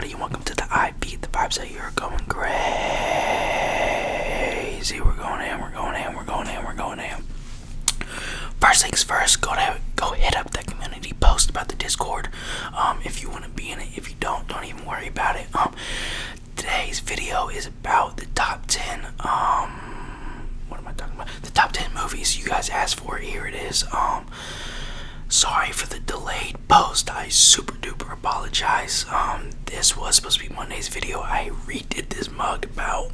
everybody, and welcome to the I Beat the Vibes that you're going crazy. We're going ham. First things first, go hit up that community post about the Discord. If you want to be in it. If you don't even worry about it. Today's video is about the top 10. What am I talking about? The top 10 movies you guys asked for. Here it is. Sorry for the delayed post. I super duper apologize. This was supposed to be Monday's video. I redid this mug about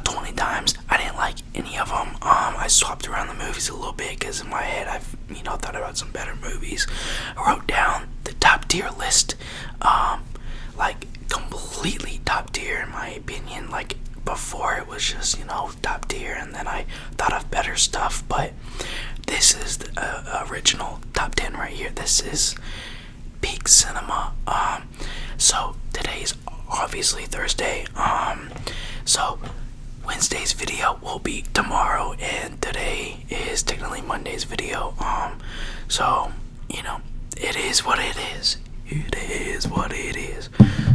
20 times. I didn't like any of them. I swapped around the movies a little bit because in my head I've thought about some better movies. I wrote down the top tier list, completely top tier in my opinion. Like before it was just top tier, and then I thought of better stuff, but this is the original top 10 right here. This is peak cinema. So today's obviously Thursday. So Wednesday's video will be tomorrow, and today is technically Monday's video. So it is what it is. It is what it is.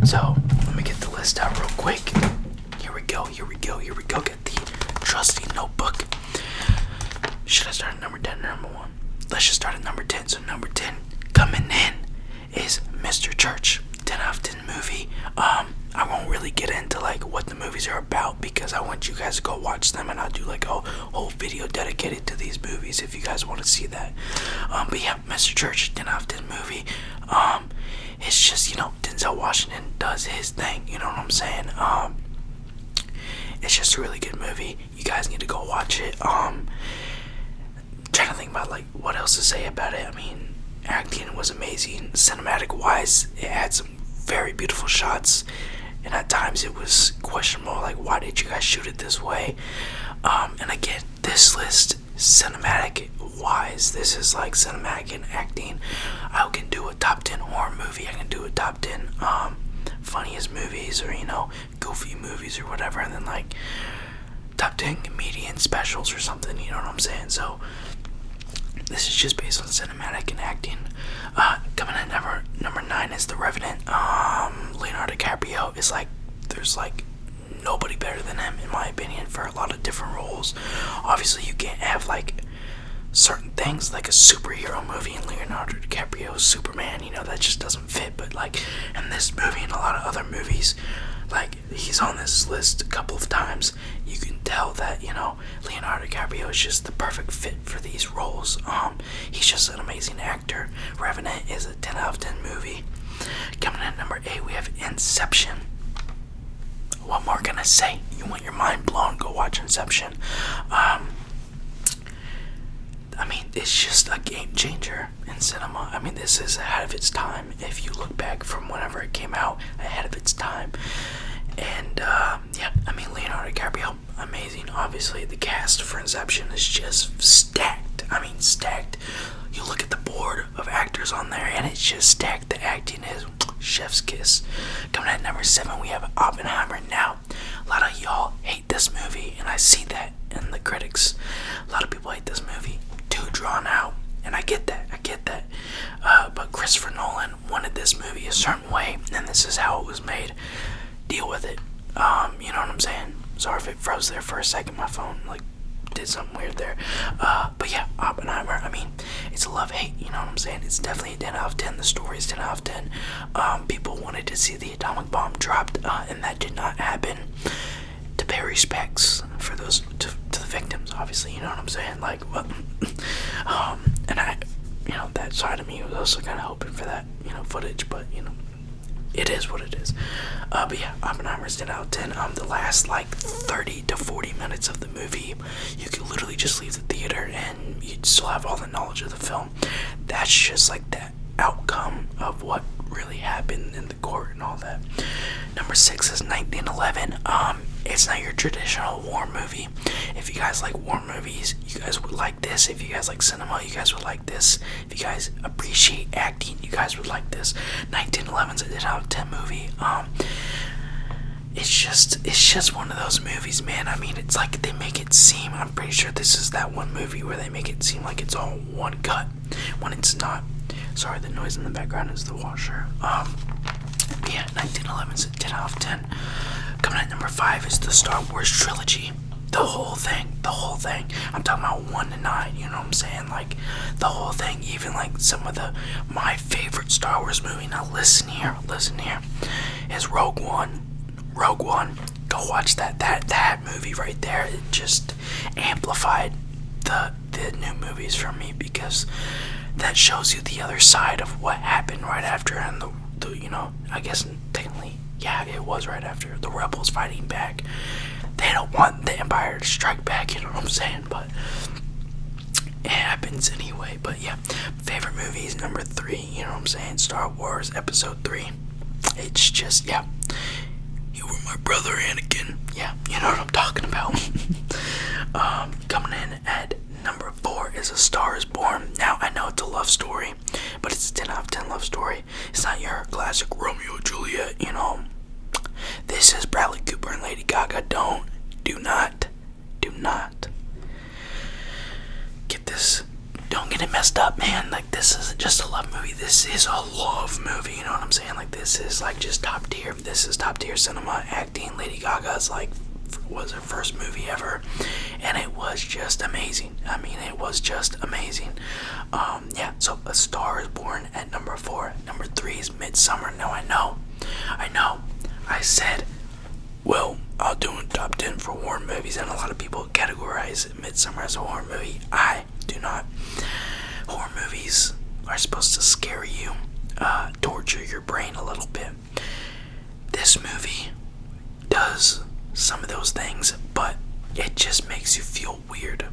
So let me get the list out real quick. Here we go. Get the trusty notebook. Should I start at number 10 or number 1? Let's just start at number 10. So number 10 coming in is Mr. Church. 10 out of 10 movie. I won't really get into what the movies are about because I want you guys to go watch them, and I'll do a whole video dedicated to these movies if you guys want to see that. But yeah, Mr. Church, 10 out of 10 movie. It's just Denzel Washington does his thing. You know what I'm saying? It's just a really good movie. You guys need to go watch it. Trying to think about what else to say about it. I mean, acting was amazing. Cinematic wise, it had some very beautiful shots, and at times it was questionable, why did you guys shoot it this way? And again, this list, cinematic wise, this is cinematic and acting. I can do a top 10 horror movie, I can do a top 10 funniest movies, or goofy movies or whatever, and then top 10 comedian specials or something, you know what I'm saying? So this is just based on cinematic and acting. Coming in number 9 is The Revenant. Leonardo DiCaprio is there's nobody better than him in my opinion for a lot of different roles. Obviously you can't have certain things like a superhero movie and Leonardo DiCaprio's Superman, that just doesn't fit. But in this movie and a lot of other movies, he's on this list a couple of times, you can tell that Leonardo DiCaprio is just the perfect fit for these roles. He's just an amazing actor. Revenant is a 10 out of 10 movie. Coming in at number 8, we have Inception. What more can I say? You want your mind blown, go watch Inception. It's just a game changer in cinema. This is ahead of its time. If you look back from whenever it came out, ahead of its time. And Leonardo DiCaprio, amazing. Obviously, the cast for Inception is just stacked. Stacked. You look at the board of actors on there, and it's just stacked. The acting is chef's kiss. Coming at number 7, we have Oppenheimer. Now, a lot of y'all hate this movie, and I see that in the critics. A lot of people hate this movie. Too drawn out, and I get that. But Christopher Nolan wanted this movie a certain way, and this is how it was made. Deal with it. You know what I'm saying? Sorry if it froze there for a second. My phone did something weird there. But yeah, Oppenheimer. It's a love-hate. You know what I'm saying? It's definitely a 10 out of 10. The story is 10 out of 10. People wanted to see the atomic bomb dropped, and that did not happen. To pay respects for those to the victims, obviously, you know what I'm saying? And I, that side of me was also kind of hoping for that, footage, but it is what it is. But yeah, Oppenheimer's 10 out of 10. The last 30 to 40 minutes of the movie, you could literally just leave the theater and you'd still have all the knowledge of the film. That's just that outcome of what really happened in the court and all that. Number 6 is 1911. It's not your traditional war movie. If you guys like war movies, you guys would like this. If you guys like cinema, you guys would like this. If you guys appreciate acting, you guys would like this. 1911's a 10 out of 10 movie. It's just one of those movies, man. It's they make it seem, I'm pretty sure this is that one movie where they make it seem like it's all one cut, when it's not. Sorry, the noise in the background is the washer. Yeah, 1911's a 10 out of 10. Coming at number 5 is the Star Wars trilogy. The whole thing. I'm talking about 1 to 9, you know what I'm saying? Like, the whole thing, even like some of my favorite Star Wars movie. Now listen here, is Rogue One. Go watch that movie right there. It just amplified the new movies for me, because that shows you the other side of what happened right after, and the I guess technically, yeah, it was right after the rebels fighting back. They don't want the Empire to strike back, you know what I'm saying? But it happens anyway. But yeah, favorite movie is number 3, you know what I'm saying? Star Wars Episode 3. It's just, yeah, you were my brother, Anakin. Yeah, you know what I'm talking about. Coming in at number 4 is A Star Is Born. Now, I know it's a love story, but it's a 10 out of 10 love story. It's not your classic Romeo and Juliet, you know. This is Bradley Cooper and Lady Gaga. Do not get this. Don't get it messed up, man. Like, this isn't just a love movie. This is a love movie, you know what I'm saying? Like, this is like just top tier. This is top tier cinema acting. Lady Gaga's like, was her first movie ever, and it was just amazing. I mean, it was just amazing. Yeah, so A Star Is Born at number 4. Number 3 is Midsommar. Now, I know. I said, well, I'll do a top 10 for horror movies, and a lot of people categorize Midsommar as a horror movie. I do not. Horror movies are supposed to scare you, torture your brain a little bit. This movie does some of those things, but it just makes you feel weird.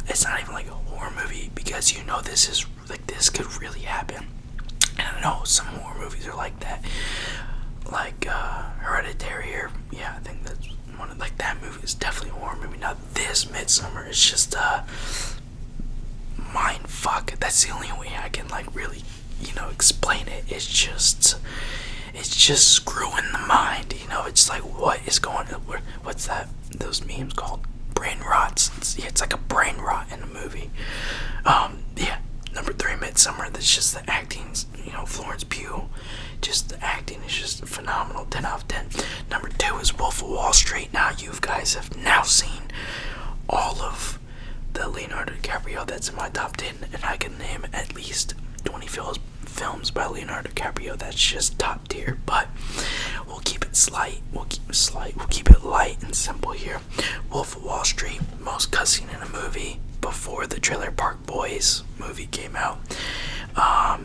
It's not even like a horror movie, because you know this is like, this could really happen. And I know some horror movies are like that, like Hereditary, or yeah, I think that's one of, like, that movie is definitely a horror movie. Now this Midsommar is just mind fuck. That's the only way I can like really, explain it. It's just screwing the mind, it's like, what is going on? What's that, those memes called? Brain rots. It's like a brain rot in a movie. Yeah, number 3, Midsommar. That's just the acting, Florence Pugh, just the acting is just phenomenal. 10 out of 10. Number 2 is Wolf of Wall Street. Now you guys have now seen all of the Leonardo DiCaprio that's in my top 10, and I can name at least 20 films by Leonardo DiCaprio. That's just top tier. But we'll keep it slight. We'll keep it light and simple here. Wolf of Wall Street, most cussing in a movie before the Trailer Park Boys movie came out.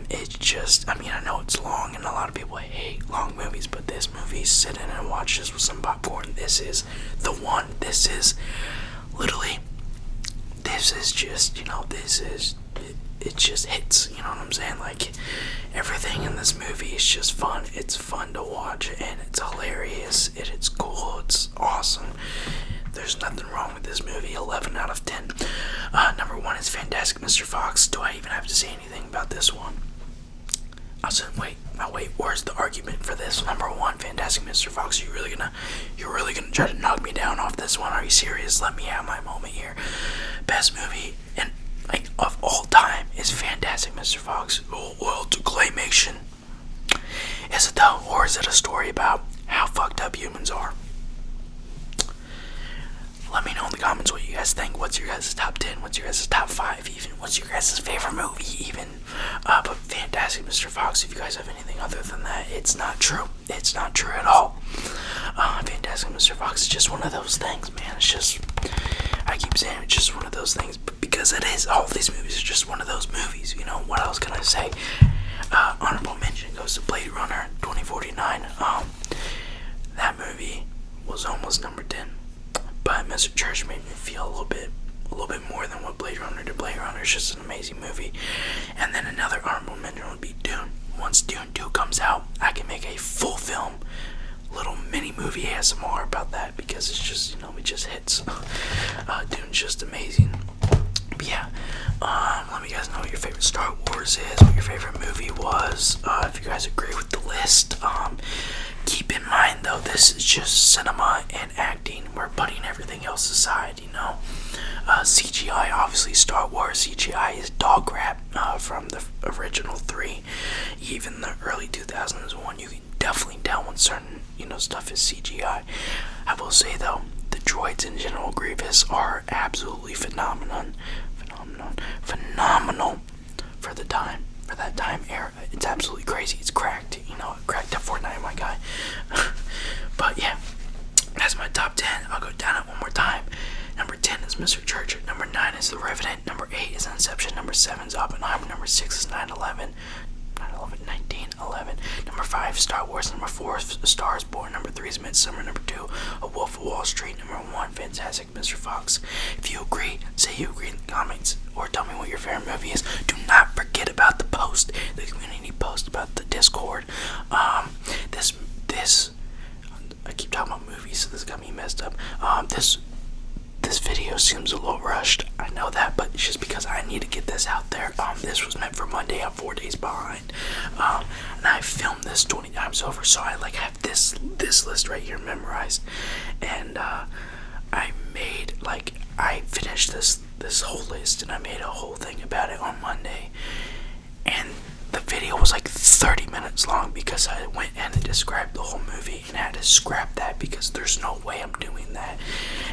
It's just, I know it's long, and a lot of people hate long movies, but this movie, sit in and watch this with some popcorn. This is the one. This is literally, this is just, it just hits, you know what I'm saying? Like, everything in this movie is just fun. It's fun to watch, and it's hilarious, and it's cool, it's awesome. There's nothing wrong with this movie. 11 out of 10. Number 1 is Fantastic Mr. Fox. Do I even have to say anything about this one? I said, wait, where's the argument for this? Number 1, Fantastic Mr. Fox. You're really gonna try to knock me down off this one? Are you serious? Let me have my moment here. Best movie and of all time is Fantastic Mr. Fox. Oh, well, it's a claymation. Is it though, or is it a story about how fucked up humans are? Let me know in the comments what you guys think. What's your guys' top 10? What's your guys' top 5 even? What's your guys' favorite movie even? But Fantastic Mr. Fox, if you guys have anything other than that, it's not true. It's not true at all. Fantastic Mr. Fox is just one of those things, man. It's just, I keep saying it's just one of those things, but because it is. All of these movies are just one of those movies, what else can I say? Honorable mention goes to Blade Runner 2049. That movie was almost number 10. But Mr. Church made me feel a little bit more than what Blade Runner did. Blade Runner is just an amazing movie. And then another honorable mention would be Dune. Once Dune 2 comes out, I can make a full film, little mini movie ASMR about that, because it's just, it just hits. Dune's just amazing. But yeah, let me guys know what your favorite Star Wars is, what your favorite movie was. If you guys agree with the list, keep in mind though, this is just cinema and acting. We're putting everything else aside, CGI, obviously, Star Wars CGI is dog crap from the original 3. Even the early 2001, you can definitely tell when certain, stuff is CGI. I will say, though, the droids in General Grievous are absolutely phenomenal for the time, for that time era. It's absolutely crazy. It's cracked, cracked at Fortnite, my guy. But yeah, that's my top 10. I'll go down it one more time. Number 10 is Mr. Churchill. Number 9 is The Revenant. Number 8 is Inception. Number 7 is Oppenheimer. Number 6 is 9/11. 1911. Number 5, Star Wars. Number 4 is A Star is Born. Number 3 is Midsummer. Number 2, A Wolf of Wall Street. Number 1, Fantastic Mr. Fox. If you agree, say you agree in the comments, or tell me what your favorite movie is. Do not forget about the post, the community post about the Discord. This I keep talking about movies, so this got me messed up. This video seems a little rushed. I know that, but it's just because I need to get this out there. This was meant for Monday. I'm 4 days behind. And I filmed this 20 times over, so I have this list right here memorized. And I finished this whole list, and I made a whole thing about it on Monday. And the video was 30 minutes long because I went and described the whole movie and had to scrap that because there's no way I'm doing that.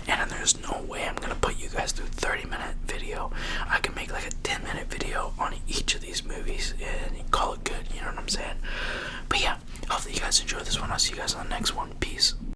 And there's no way I'm gonna put you guys through 30-minute video. I can make a 10-minute video on each of these movies and call it good, you know what I'm saying? But yeah, hopefully you guys enjoyed this one. I'll see you guys on the next one.